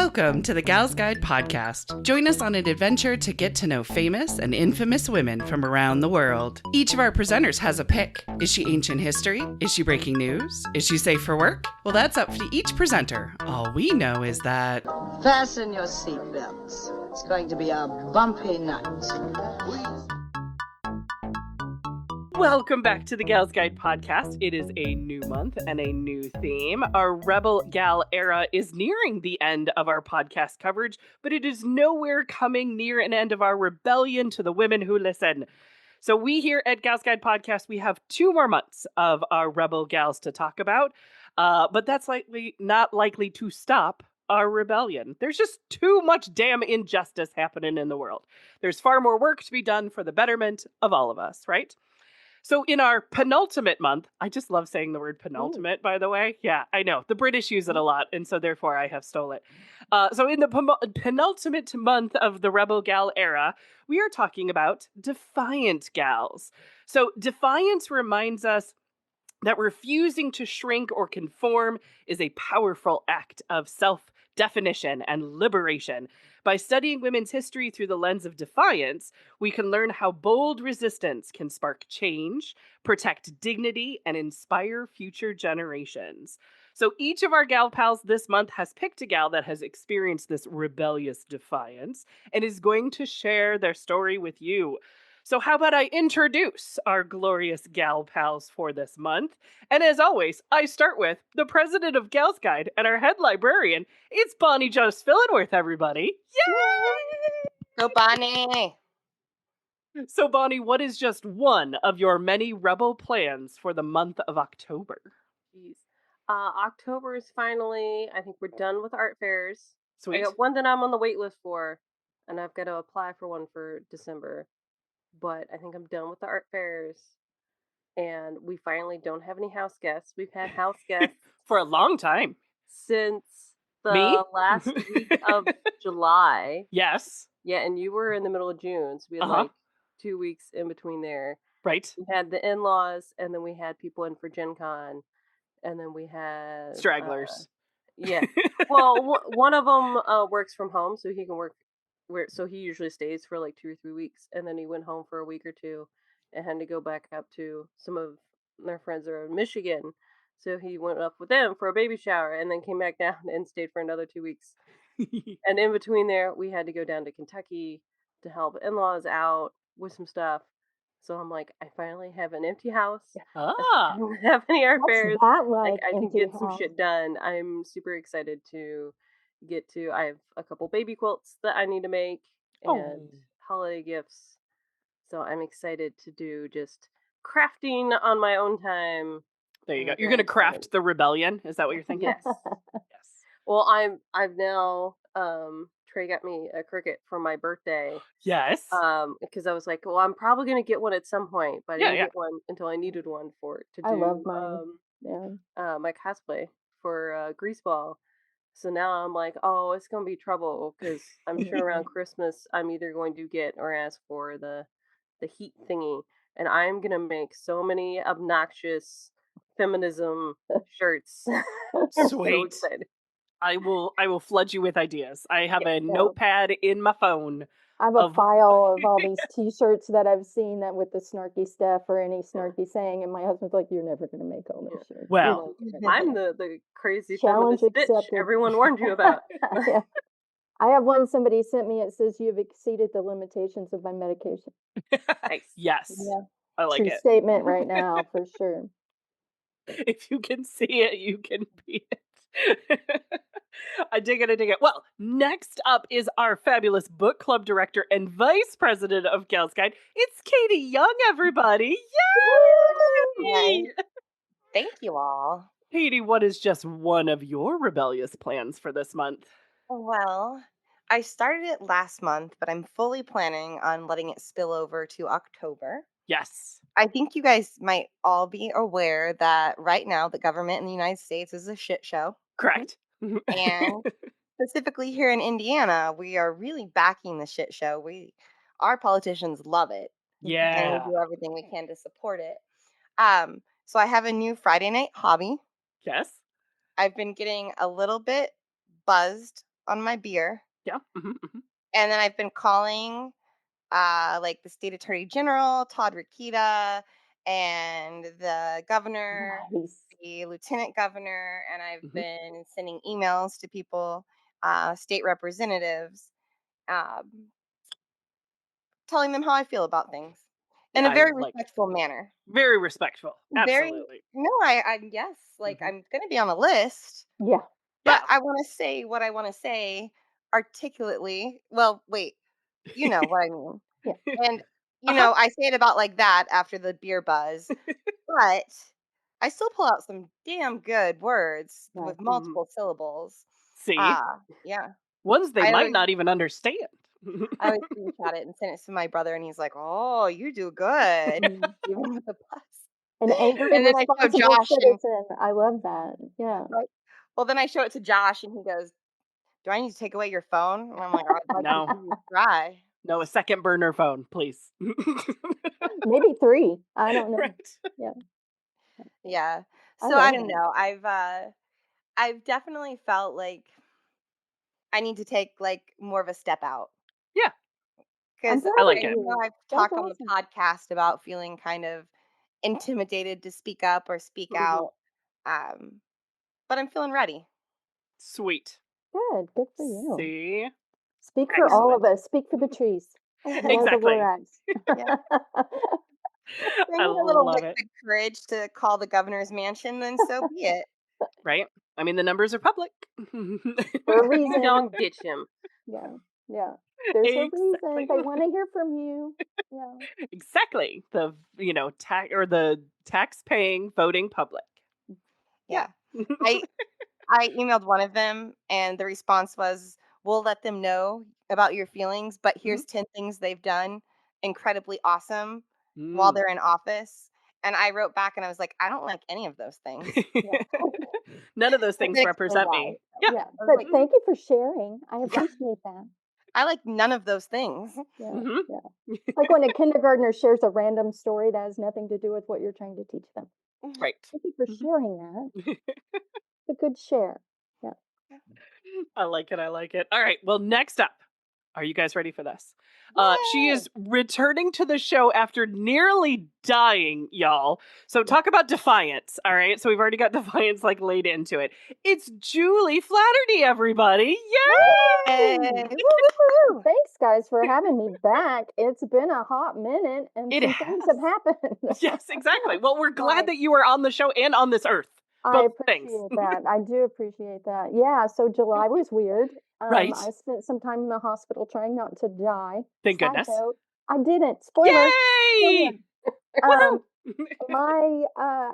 Welcome to the Gals Guide podcast. Join us on an adventure to get to know famous and infamous women from around the world. Each of our presenters has a pick. Is she ancient history? Is she breaking news? Is she safe for work? Well, that's up to each presenter. All we know is that... Fasten your seatbelts. It's going to be a bumpy night. Welcome back to the Gals Guide podcast. It is a new month and a new theme. Our Rebel Gal era is nearing the end of our podcast coverage, but it is nowhere coming near an end of our rebellion to the women who listen. So we here at Gals Guide podcast, we have 2 more months of our Rebel Gals to talk about, but that's not likely to stop our rebellion. There's just too much damn injustice happening in the world. There's far more work to be done for the betterment of all of us, right? So in our penultimate month, I just love saying the word penultimate, by the way. Yeah, I know. The British use it a lot, and so therefore I have stole it. So in the penultimate month of the Rebel Gal era, we are talking about Defiant Gals. So Defiance reminds us that refusing to shrink or conform is a powerful act of self-definition and liberation. By studying women's history through the lens of defiance, we can learn how bold resistance can spark change, protect dignity, and inspire future generations. So each of our gal pals this month has picked a gal that has experienced this rebellious defiance and is going to share their story with you. So how about I introduce our glorious gal pals for this month? And as always, I start with the president of Gals Guide and our head librarian. It's Bonnie Jones Fillenworth, everybody. Yay! Go Bonnie! So Bonnie, what is just one of your many rebel plans for the month of October? Jeez. October is finally, I think we're done with art fairs. Sweet. I got one that I'm on the wait list for, and I've got to apply for one for December. But I think I'm done with the art fairs, and we finally don't have any house guests. We've had house guests For a long time. since the Me? last week of July. Yes. Yeah, and you were in the middle of June, so we had like 2 weeks in between there. Right. We had the in-laws, and then we had people in for Gen Con, and then we had... Stragglers. Yeah. Well, one of them works from home, so he can work... So he usually stays for like 2 or 3 weeks, and then he went home for a week or two and had to go back up to some of their friends that are in Michigan. So he went up with them for a baby shower and then came back down and stayed for another 2 weeks. And in between there, we had to go down to Kentucky to help in-laws out with some stuff. So I'm like, I finally have an empty house. I don't have any art fairs. I can get some shit done. I'm super excited to get to. I have a couple baby quilts that I need to make and holiday gifts. So I'm excited to do just crafting on my own time. There you go. You're going to craft the rebellion? Is that what you're thinking? Yes. Yes. Well, I've now Trey got me a Cricut for my birthday. Yes. Because I was like, well, I'm probably gonna get one at some point, but I didn't get one until I needed one to do. I love mine. My cosplay for Greaseball. So now I'm like, oh, it's gonna be trouble because I'm sure around Christmas I'm either going to get or ask for the heat thingy, and I'm gonna make so many obnoxious feminism shirts. Sweet. So excited. I will flood you with ideas. I have a notepad in my phone. I have a file of all these T-shirts that I've seen that with the snarky stuff or any snarky saying, and my husband's like, "You're never gonna make all those shirts." Well, I'm the crazy challenge feminist bitch everyone warned you about. Yeah. I have one somebody sent me. It says you have exceeded the limitations of my medication. Nice. Yes. Yeah. I like True it. statement right now for sure. If you can see it, you can be it. I dig it. Well, next up is our fabulous book club director and vice president of Gals Guide. It's Katie Young, everybody. Yay! Thank you all. Katie, what is just one of your rebellious plans for this month? Well, I started it last month, but I'm fully planning on letting it spill over to October. Yes. I think you guys might all be aware that right now the government in the United States is a shit show. Correct. And specifically here in Indiana, we are really backing the shit show. Our politicians love it. Yeah. And we do everything we can to support it. So I have a new Friday night hobby. Yes. I've been getting a little bit buzzed on my beer. Yeah. And then I've been calling like the state attorney general, Todd Rokita, and the governor, Nice. the lieutenant governor, and I've Mhm. been sending emails to people, state representatives, um, telling them how I feel about things in a I very like it. respectful manner. Very respectful. Very Absolutely. no, I yes, like I'm gonna be on a list, Yeah. but Yeah. I want to say what I want to say articulately. Well, wait, you know what I mean. Yeah. And Uh-huh. I say it about like that after the beer buzz, but I still pull out some damn good words Nice. with multiple syllables. See? Yeah. Ones they I might always not even understand. I always screenshot it and send it to my brother, and he's like, "Oh, you do good," Mm. even with the plus. An angry, And then I show responsible Josh, and citizen. I love that. Yeah. right. Well, then I show it to Josh, and he goes, "Do I need to take away your phone?" And I'm like, "I'd like to No. see you try." No, a second burner phone, please. Maybe 3. I don't know. Right. Yeah. Yeah. I So I love don't that. know. I've definitely felt like I need to take like more of a step out Yeah, I'm because proud I of like I it. know you. I've That's talked on the awesome. podcast about feeling kind of intimidated to speak up or speak Mhm. out. Um, but I'm feeling ready. Sweet. Good. Good for you. See? Speak for all of Excellent. us. Speak for the trees. More the Exactly. whereas. Yeah. If I I need a little love bit it. of courage to call the governor's mansion, then so be it. Right? I mean, the numbers are public. For a Ding reason. dong, ditch him. Yeah. Yeah. There's a reason. Exactly. They want to hear from you. Yeah. Exactly. The, the tax paying voting public. Yeah. Yeah. I I emailed one of them, and the response was, "We'll let them know about your feelings, but Mhm. here's 10 things they've done incredibly awesome while Mm. they're in office." And I wrote back and I was like, "I don't like any of those things." Yeah. None of those And things then explain represent why. me. Yeah. Yeah. I was But like, thank you for sharing. I "Yeah, appreciate that. I like none of those things." Yeah. Hmm. Yeah. Like when a kindergartner shares a random story that has nothing to do with what you're trying to teach them. Right. Thank you for Mhm. sharing that. It's a good share. Yeah. I like it. I like it. All right. Well, next up, are you guys ready for this? She Yay! is returning to the show after nearly dying, y'all. So talk about Defiance. All right. So we've already got Defiance like laid into it. It's Julie Flatterty, everybody. Yay! Yay! Woo, woo, woo. Thanks, guys, for having me back. It's been a hot minute, and It some things have has. happened. Yes, exactly. Well, we're glad Right. that you are on the show and on this earth. I Both things. appreciate that. I do appreciate that. Yeah, so July was weird. Right. I spent some time in the hospital trying not to die. Thank Side goodness. note, I didn't. Spoiler. Spoiler. Yay! Um, Woohoo! my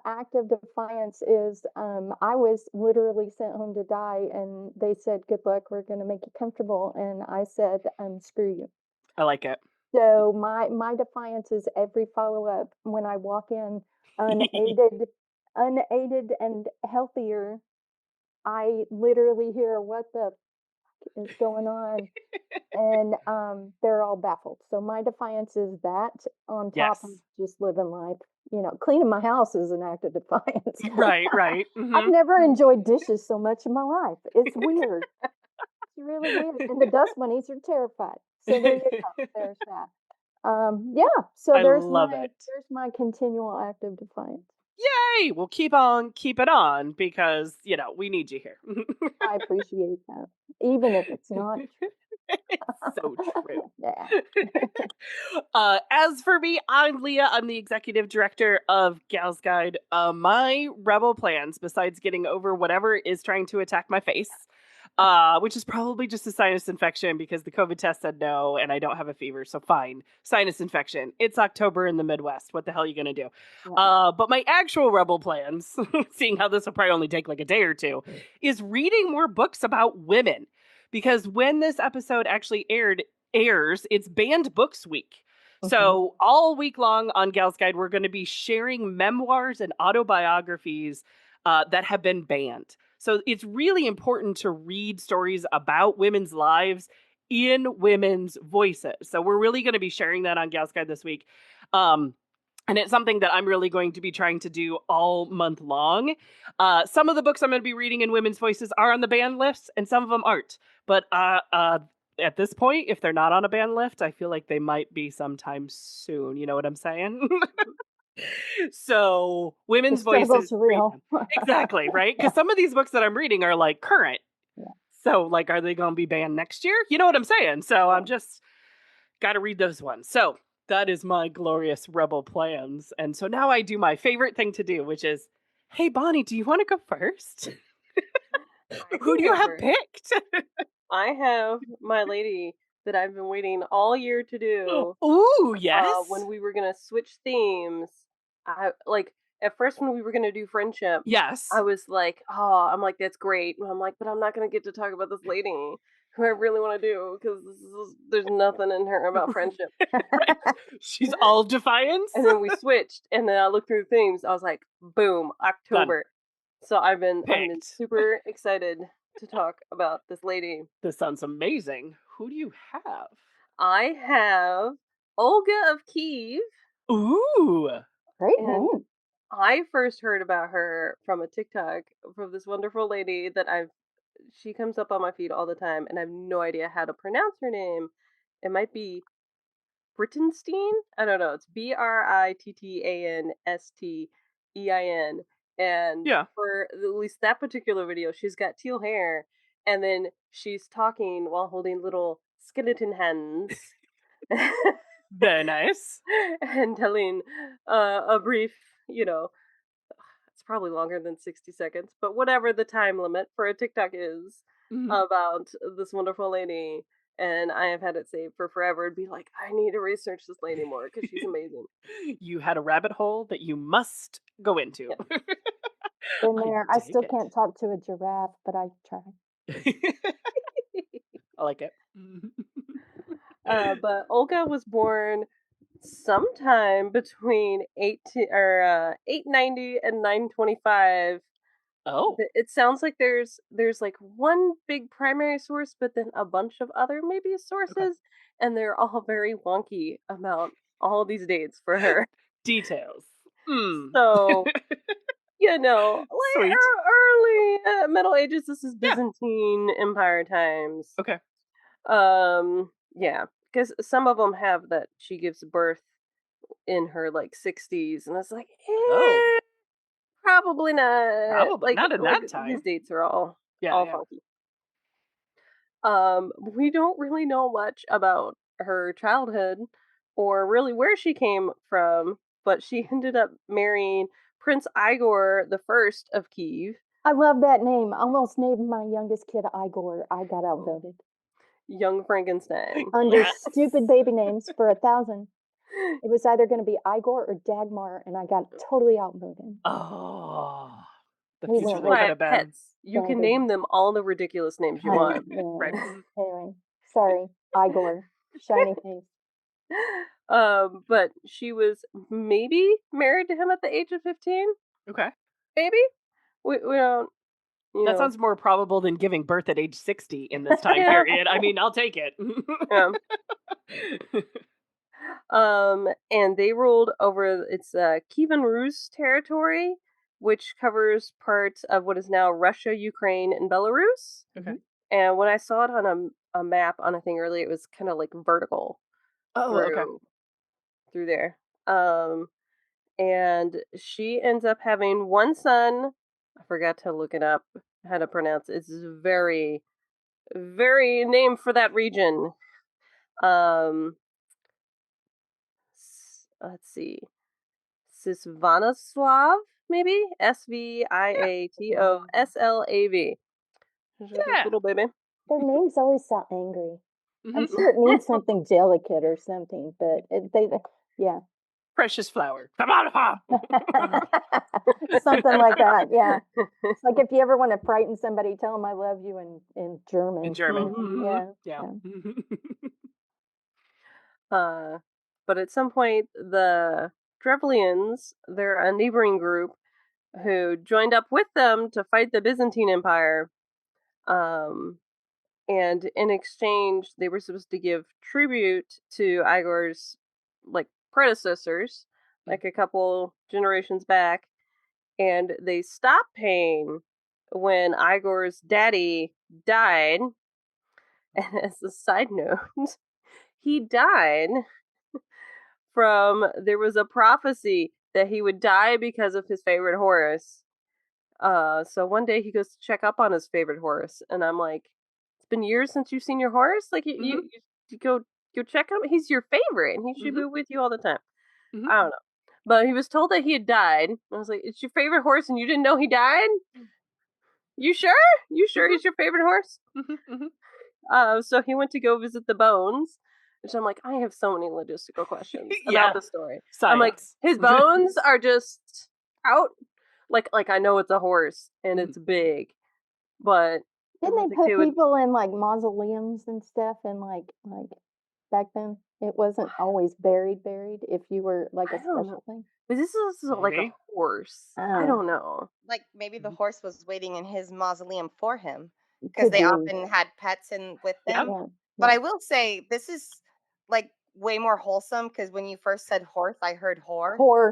act of defiance is I was literally sent home to die, and they said, "Good luck. We're going to make you comfortable." And I said, "Screw you." I like it. So my defiance is every follow up when I walk in unaided, unaided and healthier. I literally hear what the is going on, and they're all baffled. So my defiance is that on top of Yes. just living life. Cleaning my house is an act of defiance. Right, right. I've Hmm. never enjoyed dishes so much in my life. It's weird. It's really weird. And the dust bunnies are terrified. So there you go. There's that. Yeah. So I love it. there's my continual act of defiance. Yay! We'll keep on, keep it on because, we need you here. I appreciate that, even if it's not It's so true. true. Yeah. As for me, I'm Leah. I'm the executive director of Gals Guide. My rebel plans, besides getting over whatever is trying to attack my face, which is probably just a sinus infection because the COVID test said no and I don't have a fever, so fine. Sinus infection. It's October in the Midwest. What the hell are you gonna do? Yeah. But my actual rebel plans, seeing how this will probably only take like a day or two, is reading more books about women. Because when this episode actually airs, it's Banned Books Week. Mhm. So all week long on Gals Guide, we're going to be sharing memoirs and autobiographies that have been banned. So it's really important to read stories about women's lives in women's voices. So we're really going to be sharing that on Gals Guide this week. Um, And it's something that I'm really going to be trying to do all month long. Some of the books I'm going to be reading in women's voices are on the banned list, and some of them aren't. But at this point, if they're not on a banned list, I feel like they might be sometime soon. You know what I'm saying? So The women's struggle's voices, real. exactly, right? Because some of these books that I'm reading are like current. Yeah. So like, are they going to be banned next year? You know what I'm saying? So I'm just got to read those ones. So that is my glorious rebel plans. And so now I do my favorite thing to do, which is, hey, Bonnie, do you want to go first? I Who can do you go have first. picked? I have my lady that I've been waiting all year to do. Ooh, yes. When we were gonna switch themes, I like at first when we were gonna do friendship, Yes. I was like, oh, I'm like, that's great. And I'm like, but I'm not gonna get to talk about this lady who I really want to do because there's nothing in her about friendship. Right. She's all defiance. And then we switched, and then I looked through the themes. I was like, boom, October. So I've been Picked. super excited to talk about this lady. This sounds amazing. Who do you have? I have Olga of Kiev. Ooh. Great And name. I first heard about her from a TikTok from this wonderful lady that she comes up on my feed all the time, and I have no idea how to pronounce her name. It might be Brittenstein? I don't know. It's Brittanstein. And Yeah. for at least that particular video, she's got teal hair, and then she's talking while holding little skeleton hands. Very nice. And telling a brief, it's probably longer than 60 seconds, but whatever the time limit for a TikTok is about this wonderful lady. And I have had it saved for forever and be like, I need to research this lady more because she's amazing. You had a rabbit hole that you must go into. Yeah. Been there. I still dig it. can't talk to a giraffe, but I try. I like it. But Olga was born sometime between 890 and 925. Oh. It sounds like there's like one big primary source, but then a bunch of other maybe sources, and they're all very wonky about all these dates for her. Details. So, like Sweet. early Middle Ages. This is Yeah. Byzantine Empire times. Okay. Yeah, because some of them have that she gives birth in her like 60s, and it's like, Oh. probably not. Probably not in that These time. dates are all Yeah. funky. We don't really know much about her childhood or really where she came from, but she ended up marrying Prince Igor the First of Kiev. I love that name. I almost named my youngest kid Igor. I got outvoted. Young Frankenstein. Under Yes. stupid baby names for 1,000. It was either going to be Igor or Dagmar, and I got totally outvoted. Oh. The We future went that with could have been. Pets. You can name them all the ridiculous names you want. Yeah. Right. Anyway, sorry, Igor, shiny face. But she was maybe married to him at the age of 15. Okay. Maybe we don't. That sounds more probable than giving birth at age 60 in this time Yeah. period. I mean, I'll take it. Yeah. And they ruled over its Kievan Rus territory, which covers parts of what is now Russia, Ukraine, and Belarus. Okay. And when I saw it on a map on a thing earlier, it was kind of like vertical through there. And she ends up having one son. I forgot to look it up how to pronounce it. It's very, very name for that region. Let's see. Sviatoslav, maybe? Sviatoslav. Yeah. Little baby. Their names always sound angry. I'm Mhm. sure it means something delicate or something, but yeah. Precious flower. Something like that, yeah. It's like if you ever want to frighten somebody, tell them I love you in German. In German. Yeah. But at some point, the Drevlians, they're a neighboring group who joined up with them to fight the Byzantine Empire. And in exchange, they were supposed to give tribute to Igor's predecessors, like a couple generations back, and they stopped paying when Igor's daddy died. And as a side note, he died there was a prophecy that he would die because of his favorite horse. So one day he goes to check up on his favorite horse, and I'm like, it's been years since you've seen your horse? Like, you go check him? He's your favorite, and he should be with you all the time. Mhm. I don't know. But he was told that he had died. I was like, it's your favorite horse, and you didn't know he died? You sure? You sure he's your favorite horse? So he went to go visit the bones, which I'm like, I have so many logistical questions Yeah. about the story. Science. I'm like, his bones are just out. Like I know it's a horse and it's big, but Didn't they put people in like mausoleums and stuff and like back then? It wasn't always buried if you were like a special thing. But this is like a Maybe. horse. I Oh. don't know. Like maybe the horse was waiting in his mausoleum for him because Could they be. often had pets in with them. Yeah. But I will say this is like way more wholesome because when you first said horse, I heard whore. Whore.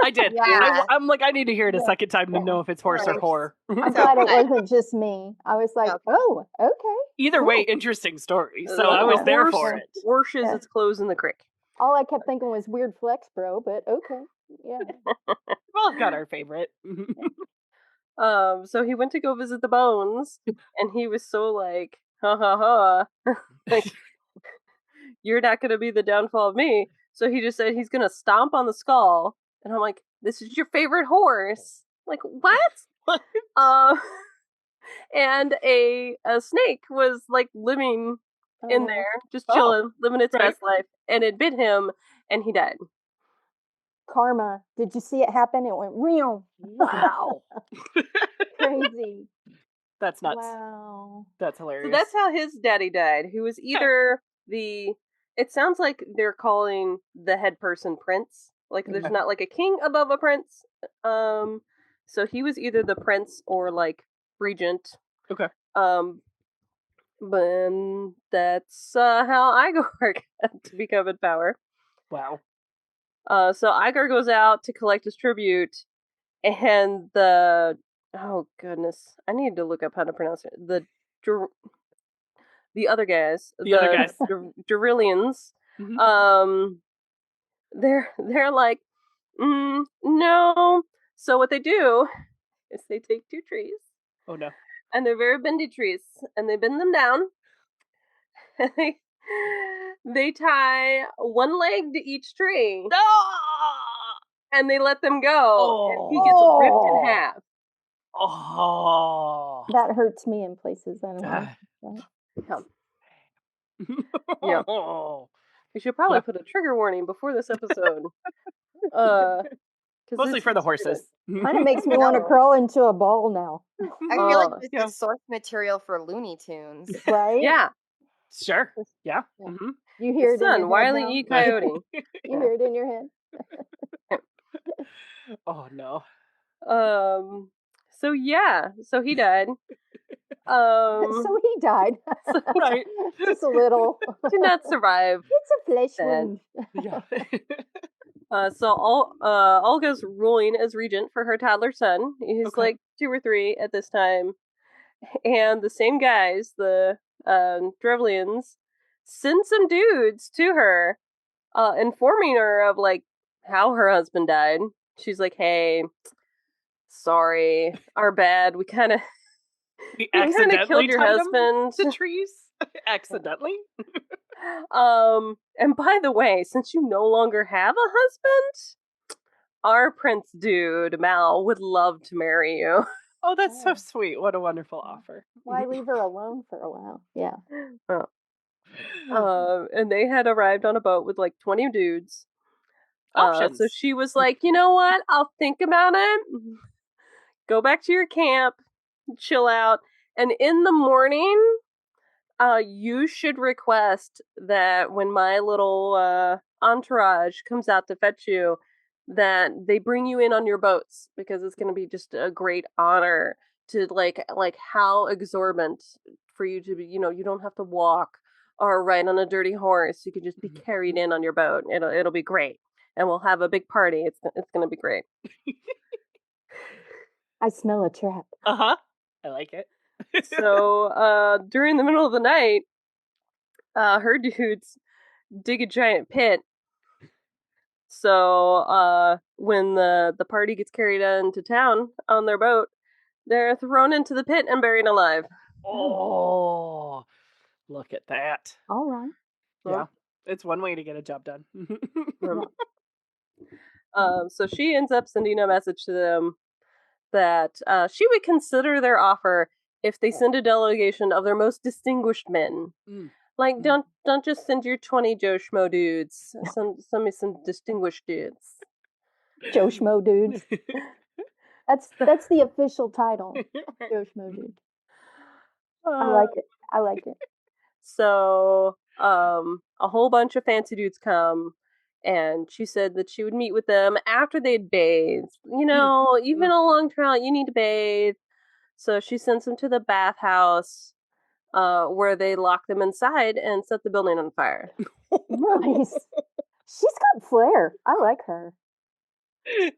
I did. Yeah. I'm like, I need to hear it a second time to know if it's horse or whore. I'm glad it wasn't just me. I was like, oh, okay. Either cool. way, interesting story. So I was there for it. Washes its clothes in the creek. All I kept thinking was weird flex, bro, but okay. Yeah. Well, I've got our favorite. So he went to go visit the bones, and he was so like, ha ha ha, like, you're not gonna be the downfall of me. So he just said he's gonna stomp on the skull, and I'm like, this is your favorite horse? Like, what? And a snake was like living in there, just chilling, living its best life, and it bit him, and he died. Karma. Did you see it happen? It went real. Wow. Crazy. That's nuts. Wow. That's hilarious. So that's how his daddy died, who was either it sounds like they're calling the head person prince. Like there's not like a king above a prince. So he was either the prince or like regent. Okay. But that's how Igor got to become in power. Wow. So Igor goes out to collect his tribute, and oh goodness, I need to look up how to pronounce it. The other guys, Durillians, they're like, no. So what they do is they take two trees. Oh no. And they're very bendy trees, and they bend them down. They tie one leg to each tree. And they let them go. And he gets ripped in half. Oh. That hurts me in places anyway. Yeah. We should probably put a trigger warning before this episode. Mostly for the horses. Kind of makes me want to crawl into a ball now. I feel like this is source material for Looney Tunes. Right? Yeah. Sure. Yeah. Mm-hmm. You hear it in your Wile head E. Coyote. You hear it in your head. Oh no. So he died. So he died. Right. Just a little. Did not survive. It's a flesh wound. Yeah. So Olga's ruling as regent for her toddler son. He's like 2 or 3 at this time. And the same guys, the Drevlians, send some dudes to her, informing her of like how her husband died. She's like, hey, sorry, our bad. We kind of killed your husband. The trees? Accidentally? And by the way, since you no longer have a husband, our prince dude, Mal, would love to marry you. Oh, that's so sweet. What a wonderful offer. Why leave her alone for a while? Yeah. And they had arrived on a boat with like 20 dudes. Options. So she was like, you know what? I'll think about it. Go back to your camp, chill out. And in the morning, you should request that when my little entourage comes out to fetch you, that they bring you in on your boats, because it's going to be just a great honor to like how exorbitant for you to be, you don't have to walk or ride on a dirty horse. You can just be carried in on your boat. It'll be great. and we'll have a big party. It's going to be great. I smell a trap. Uh-huh. I like it. So during the middle of the night, her dudes dig a giant pit. So when the party gets carried into town on their boat, they're thrown into the pit and buried alive. Oh, look at that. All right. Yeah, it's one way to get a job done. So she ends up sending a message to them that she would consider their offer if they send a delegation of their most distinguished men. Like, don't just send your 20 Joe Schmo dudes. Send me some distinguished dudes. Joe Schmo dudes. That's the official title. Joe Schmo dude. I like it. I like it. So a whole bunch of fancy dudes come, and she said that she would meet with them after they'd bathed. You know, you've been a long trail, you need to bathe. So she sends them to the bathhouse, where they lock them inside and set the building on fire. Nice. She's got flair. I like her.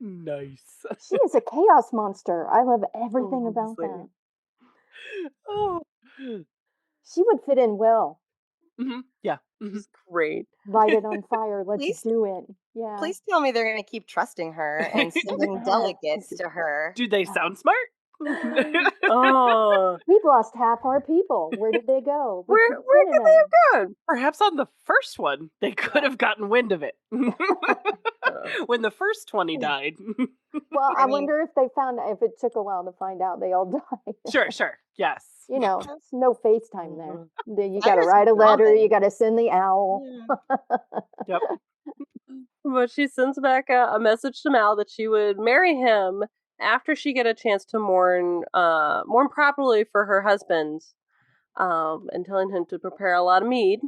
Nice. She is a chaos monster. I love everything about that. Oh. She would fit in well. Yeah. She's great. Light it on fire. Let's Please- do it. Yeah. Please tell me they're going to keep trusting her and sending delegates to her. Do they sound smart? Oh, We've lost half our people. Where did they go? We where keep could sending they them. have gone? Perhaps on the first one, they could have gotten wind of it. When the first 20 died. Well, I I mean- wonder if they found if it took a while to find out they all died. Sure. Yes. You know, it's no FaceTime there. Then you I got to just write a love letter. it. You got to send the owl. Yep. But she sends back a message to Mal that she would marry him after she get a chance to mourn properly for her husband, and telling him to prepare a lot of mead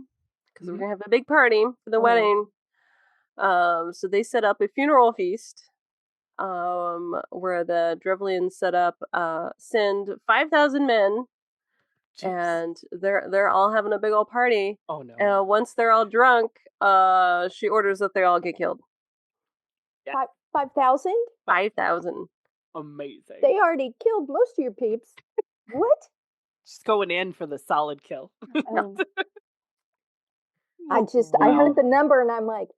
because we're gonna have a big party for the wedding. So they set up a funeral feast, where the Drevlians set up, send 5,000 men, and they're all having a big old party. Oh no. Once they're all drunk, she orders that they all get killed. 5,000? 5,000. Amazing. They already killed most of your peeps. What? Just going in for the solid kill. I heard the number and I'm like,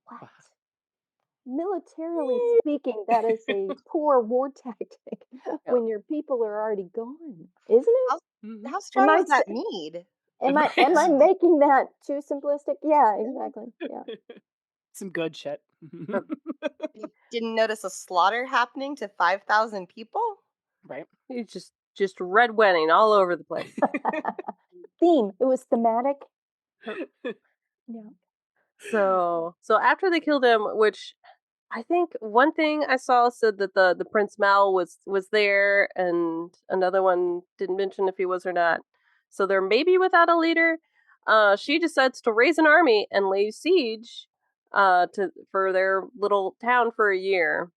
what? Militarily speaking, that is a poor war tactic when your people are already gone, isn't it? How strong I is that sa- mead? Am I making that too simplistic? Yeah, exactly. Yeah. Some good shit. You didn't notice a slaughter happening to 5,000 people? Right. It's just red wedding all over the place. Theme. It was thematic. Yeah. So after they killed him, which I think one thing I saw said that the Prince Mal was there, and another one didn't mention if he was or not. So they're maybe without a leader. She decides to raise an army and lay siege for their little town for a year.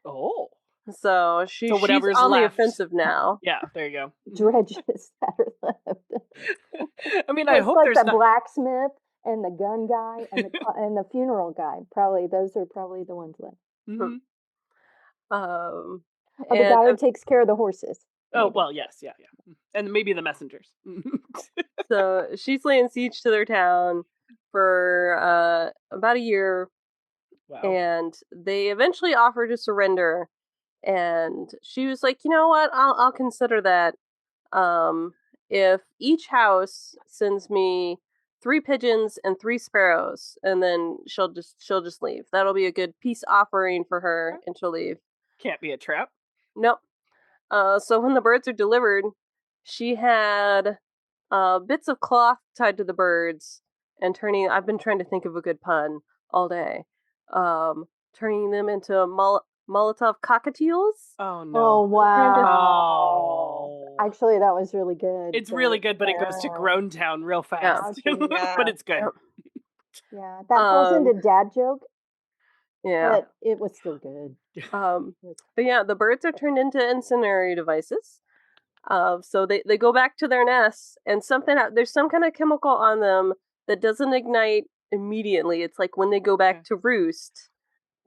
Oh. So she's whatever's on the left. offensive now. Yeah, there you go. Dredges that are left. I mean, It's I hope like there's the not. blacksmith and the gun guy and the funeral guy. Those are probably the ones left. Mhm. Um, Oh, the guy who takes care of the horses. Oh, maybe. well, yes, yeah. And maybe the messengers. So she's laying siege to their town for about a year, Wow. and they eventually offer to surrender. And she was like, you know what? I'll consider that. If each house sends me 3 pigeons and 3 sparrows, and then she'll just leave. That'll be a good peace offering for her, and she'll leave. Can't be a trap. Nope. So when the birds are delivered, she had bits of cloth tied to the birds and turning. I've been trying to think of a good pun all day. Turning them into Molotov cockatiels. Oh, no. Oh, wow. Oh. Actually, that was really good. It's really good, but it goes to Grown Town real fast. Yeah. But it's good. Yeah, that falls into dad joke, Yeah. but it was still good. But yeah, the birds are turned into incendiary devices. So they go back to their nests, and there's some kind of chemical on them that doesn't ignite immediately. It's like when they go back to roost,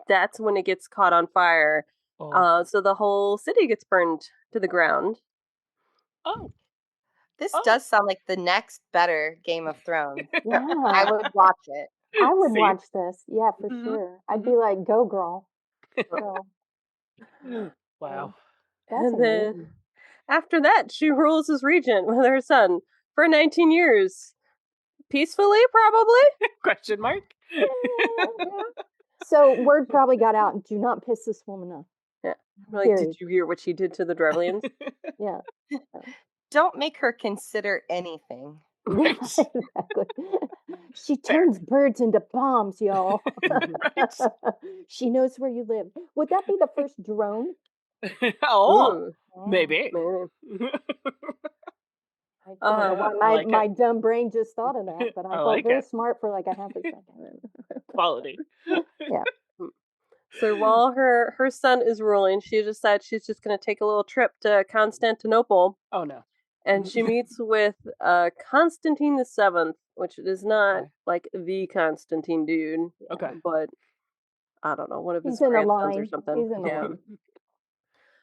that's when it gets caught on fire. Oh. So the whole city gets burned to the ground. Oh. This Oh. does sound like the next better Game of Thrones. I Yeah. would watch it. I would See? watch this. Yeah, for Mhm, sure. I'd be like, go girl. Girl. Wow. That's And then amazing. after that, she rules as regent with her son for 19 years. Peacefully, probably? Question mark? So word probably got out, do not piss this woman off. Yeah. Like, did Period. you hear what she did to the Drevlians? Yeah. Don't make her consider anything. Right. Exactly. She turns birds into bombs, y'all. Right. She knows where you live. Would that be the first drone? Oh, Ooh, maybe. maybe. I don't know why I like my it. dumb brain just thought of that, but I I felt like very it. smart for like a half a second. Quality. Yeah. So while her son is ruling, she decides she's just going to take a little trip to Constantinople, Oh no. and she meets with Constantine the Seventh, which is not like the Constantine dude, Okay. but I don't know, one of his He's in a grandsons or line. something. He's in a Yeah. line.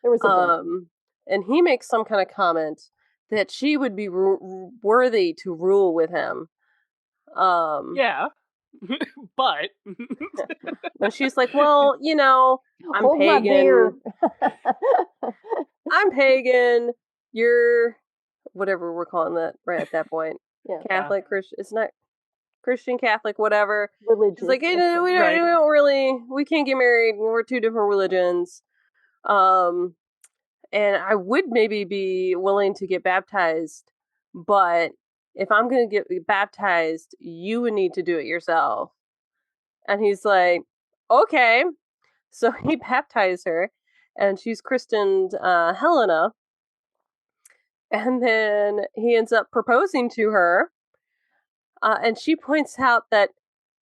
There was a bit. And he makes some kind of comment that she would be worthy to rule with him. Yeah. But And she's like, well, you know, I'm Hold my beer. pagan. I'm pagan. You're whatever we're calling that right at that point. Yeah. Catholic, Christian. It's not Christian, Catholic, whatever. Religious. She's like, hey, that's we fine. don't really, we can't get married. We're two different religions. And I would maybe be willing to get baptized, but if I'm going to get baptized, you would need to do it yourself. And he's like, okay. So he baptized her, and she's christened Helena. And then he ends up proposing to her. And she points out that,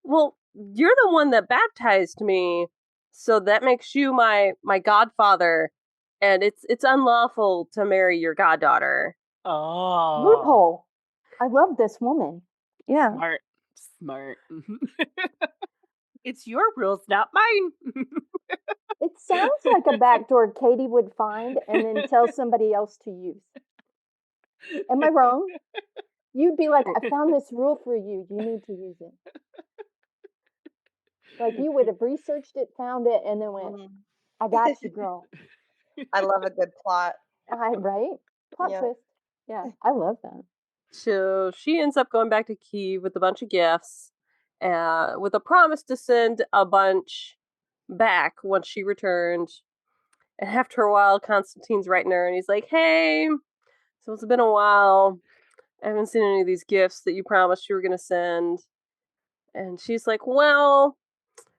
well, you're the one that baptized me, so that makes you my godfather, and it's unlawful to marry your goddaughter. oh, Loophole. I love this woman. Yeah. smart. It's your rules, not mine. It sounds like a backdoor Katie would find and then tell somebody else to use. Am I wrong? You'd be like, I found this rule for you. You need to use it. Like you would have researched it, found it, and then went, I got you, girl. I love a good plot. Right? Plot Yeah. twist. Yeah, I love that. So she ends up going back to Kiev with a bunch of gifts, with a promise to send a bunch back once she returned. And after a while, Constantine's writing her, and he's like, hey, so it's been a while. I haven't seen any of these gifts that you promised you were going to send. And she's like, well,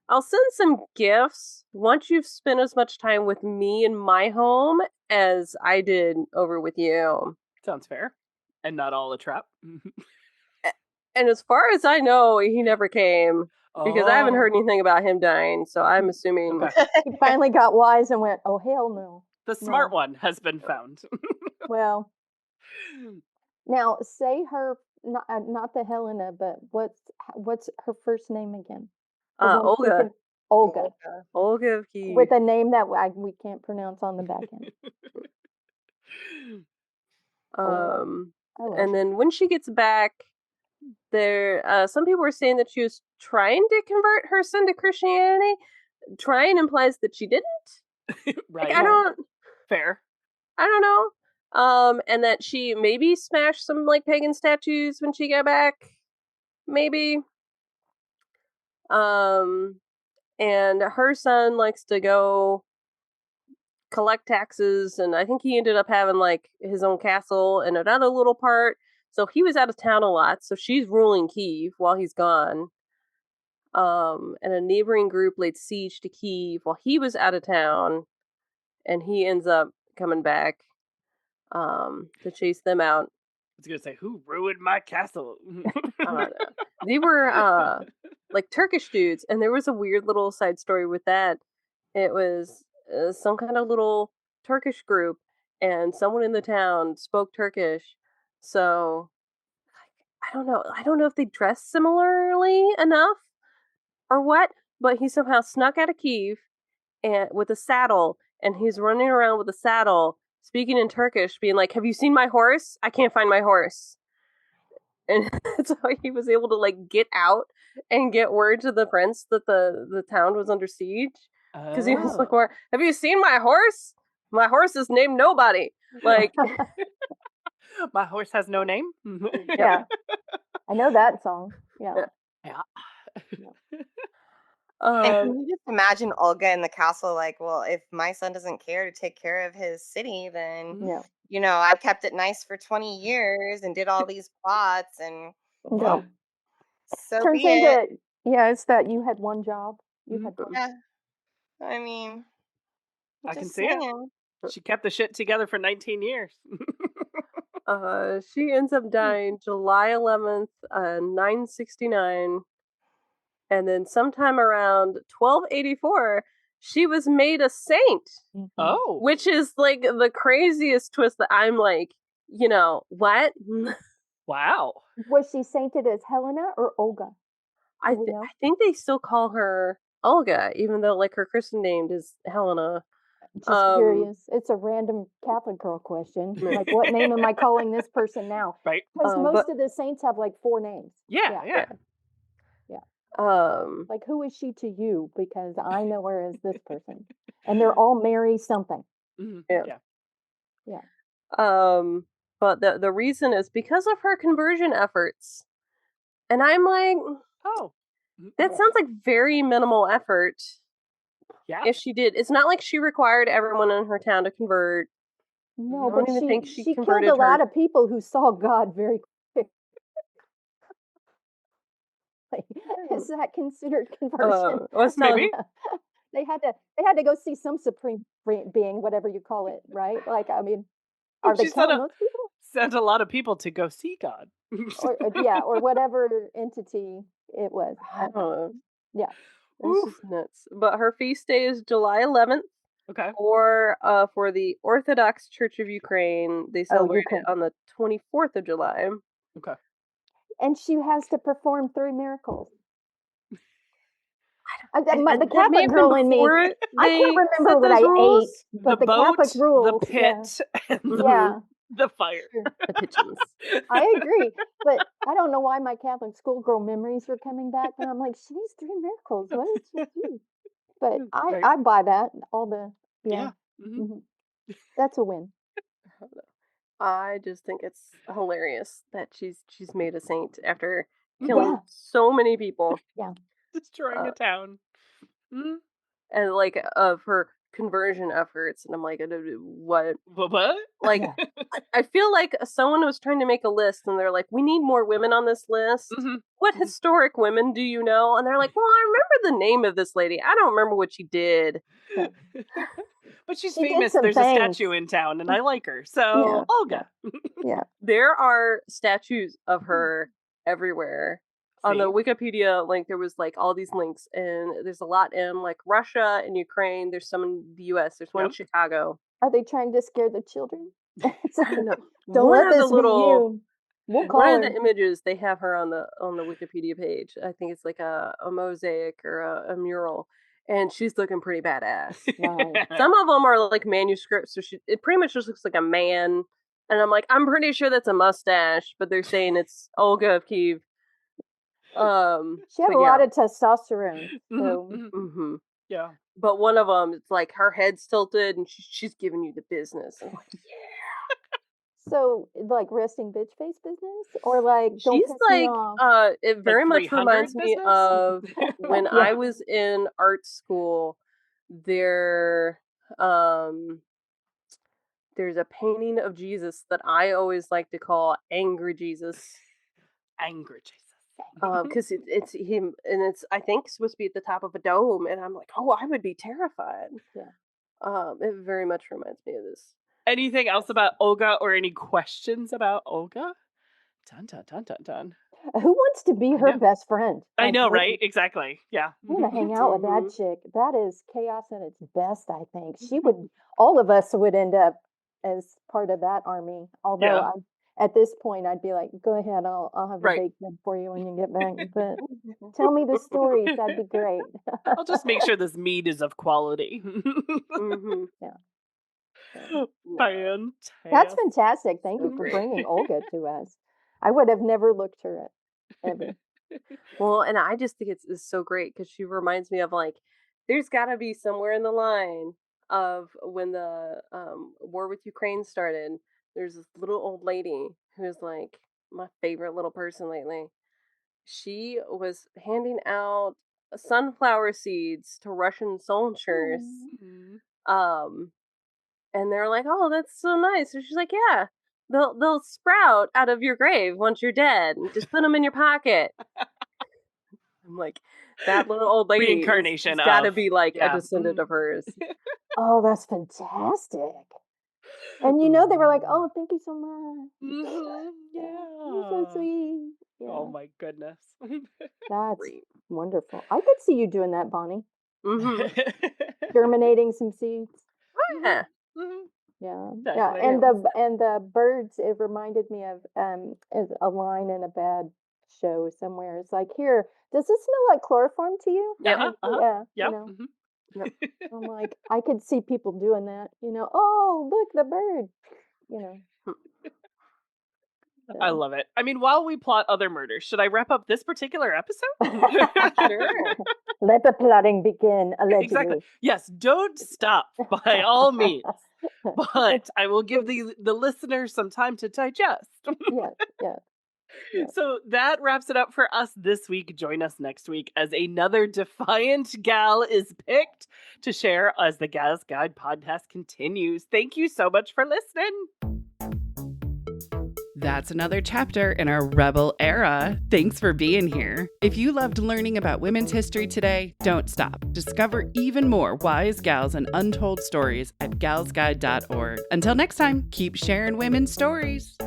I'll send some gifts once you've spent as much time with me in my home as I did over with you. Sounds fair. And not all a trap. And as far as I know, he never came. Because I haven't heard anything about him dying, so I'm assuming. Okay. He finally got wise and went, oh, hell no. The smart one has been found. Well, now say her, not the Helena, but what's her first name again? Olga. Olga. Olga of Kiev. With a name that we can't pronounce on the back end. And then when she gets back, there some people were saying that she was trying to convert her son to Christianity. Trying implies that she didn't. Right. Like, Fair. I don't know. And that she maybe smashed some like pagan statues when she got back. Maybe. And her son likes to go collect taxes, and I think he ended up having like his own castle in another little part. So he was out of town a lot. So she's ruling Kiev while he's gone. And a neighboring group laid siege to Kiev while he was out of town, and he ends up coming back to chase them out. I was gonna say, who ruined my castle? They were like Turkish dudes, and there was a weird little side story with that. It was some kind of little Turkish group, and someone in the town spoke Turkish. So I don't know. I don't know if they dress similarly enough or what, but he somehow snuck out of Kiev and with a saddle, and he's running around with a saddle, speaking in Turkish, being like, "Have you seen my horse? I can't find my horse." And so he was able to like get out and get word to the prince that the town was under siege because he was like, Oh. "Have you seen my horse? My horse is named Nobody." Like, My horse has no name. Yeah. I know that song. Yeah. Yeah. And um, can you just imagine Olga in the castle like, well, if my son doesn't care to take care of his city, then, Yeah. I kept it nice for 20 years and did all these plots and, Yeah. well, so Turns be it. into, yeah, it's that you had one job. You had one. Yeah. I mean, I can just see it. saying. She kept the shit together for 19 years. she ends up dying July 11th, 969, and then sometime around 1284, she was made a saint. Mhm. Oh. Which is like the craziest twist that I'm like, what? Wow. Was she sainted as Helena or Olga? I Do we know? think they still call her Olga, even though like her Christian name is Helena. Just curious. It's a random Catholic girl question. Like, what name am I calling this person now? Right. Because but most of the saints have like 4 names. Yeah. Yeah. um, Like, who is she to you? Because I know her as this person. And they're all Mary something. Mhm. Yeah. Yeah. Yeah. but the reason is because of her conversion efforts, and I'm like, Oh. that sounds like very minimal effort. Yeah. If she did, it's not like she required everyone in her town to convert. No, I but don't even think she she killed converted a lot her. of people who saw God very quickly. Is that considered conversion? I was telling Maybe. They had to go see some supreme being, whatever you call it, right? Like, I mean, are they She killing those people? sent a lot of people to go see God. Or yeah, or whatever entity it was. I don't know. Yeah. It's just nuts. But her feast day is July 11th, Okay. or for the Orthodox Church of Ukraine, they celebrate Ukraine. it on the 24th of July. Okay. And she has to perform 3 miracles. The That may Catholic have been girl in me, before I they can't remember set what those I rules. ate, but The the Catholic boat, rules, the yeah, pit, and yeah, the fire. sure. The pigeons. I agree, but I don't know why my Catholic schoolgirl memories are coming back, but I'm like, she needs 3 miracles. What did she do? But Right. I buy that. All the Yeah. Mhm. Mhm. That's a win. I just think it's hilarious that she's made a saint after killing Yeah, so many people. yeah. Destroying Uh, a town. Mhm. and like of her conversion efforts, and I'm like, what? What? Like, Yeah. I feel like someone was trying to make a list, and they're like, we need more women on this list. Mhm. What Mhm. historic women do you know? And they're like, well, I remember the name of this lady. I don't remember what she did. Yeah. But she's She did famous. some There's things. a statue in town, and I like her. So, Yeah, Olga. yeah. There are statues of her everywhere. On the See? Wikipedia link, there was like all these links, and there's a lot in like Russia and Ukraine. There's some in the U.S. There's one in Yep. Chicago. Are they trying to scare the children? I don't know. Don't One let of the this be you. We'll one call of her. the images they have her on the Wikipedia page. I think it's like a mosaic or a mural, and she's looking pretty badass. Right. Some of them are like manuscripts, so it pretty much just looks like a man. And I'm like, I'm pretty sure that's a mustache, but they're saying it's Olga of Kiev. She had But a yeah. lot of testosterone. So Mhm. Mm-hmm. Yeah. But one of them, it's like her head's tilted, and she's giving you the business. I'm like, so like resting bitch face business, or like don't she's piss me like, off. it very Like much 300 reminds me business? of when Yeah. I was in art school. There, there's a painting of Jesus that I always like to call Angry Jesus. Angry Jesus. Because it's him, and it's, I think, supposed to be at the top of a dome, and I'm like, oh, I would be terrified. Yeah. It very much reminds me of this. Anything else about Olga or any questions about Olga? Dun, dun, dun, dun, dun. Who wants to be I her know. best friend? I Like, know, right? Exactly. Yeah. I want to hang out with Mhm. that chick. That is chaos at its best, I think. She would, all of us would end up as part of that army. Although Yeah. at this point, I'd be like, go ahead, I'll have a Right. baked good for you when you get back. But tell me the stories. That'd be great. I'll just make sure this meat is of quality. Mm-hmm. Fantastic. That's fantastic. Thank So you for great. bringing Olga to us. I would have never looked her up, ever. Well, and I just think it's so great because she reminds me of like, there's got to be somewhere in the line of when the war with Ukraine started. There's this little old lady who's like my favorite little person lately. She was handing out sunflower seeds to Russian soldiers. Um, and they're like, "Oh, that's so nice." So she's like, "Yeah, they'll sprout out of your grave once you're dead. Just put them in your pocket." I'm like, that little old lady Reincarnation has got to of- be like yeah. a descendant of hers. Oh, that's fantastic. And you know, they were like, oh, thank you so much. You're so Yeah. sweet. Yeah, Oh my goodness. that's Great. wonderful. I could see you doing that, Bonnie. Mm-hmm. Germinating some seeds. Yeah. Yeah, Exactly. and the birds. It reminded me of is a line in a bad show somewhere. It's like, here, does this smell like chloroform to you? Yeah. Yeah, Yep. you know. Yep. I'm like, I could see people doing that. You know, oh look, the bird. You know. I love it. I mean, while we plot other murders, should I wrap up this particular episode? Sure. Let the plotting begin. Allegedly. Exactly. Yes, don't stop by all means. But I will give the listeners some time to digest. Yes. So that wraps it up for us this week. Join us next week as another defiant gal is picked to share as the Gal's Guide podcast continues. Thank you so much for listening. That's another chapter in our Rebel era. Thanks for being here. If you loved learning about women's history today, don't stop. Discover even more wise gals and untold stories at galsguide.org. Until next time, keep sharing women's stories.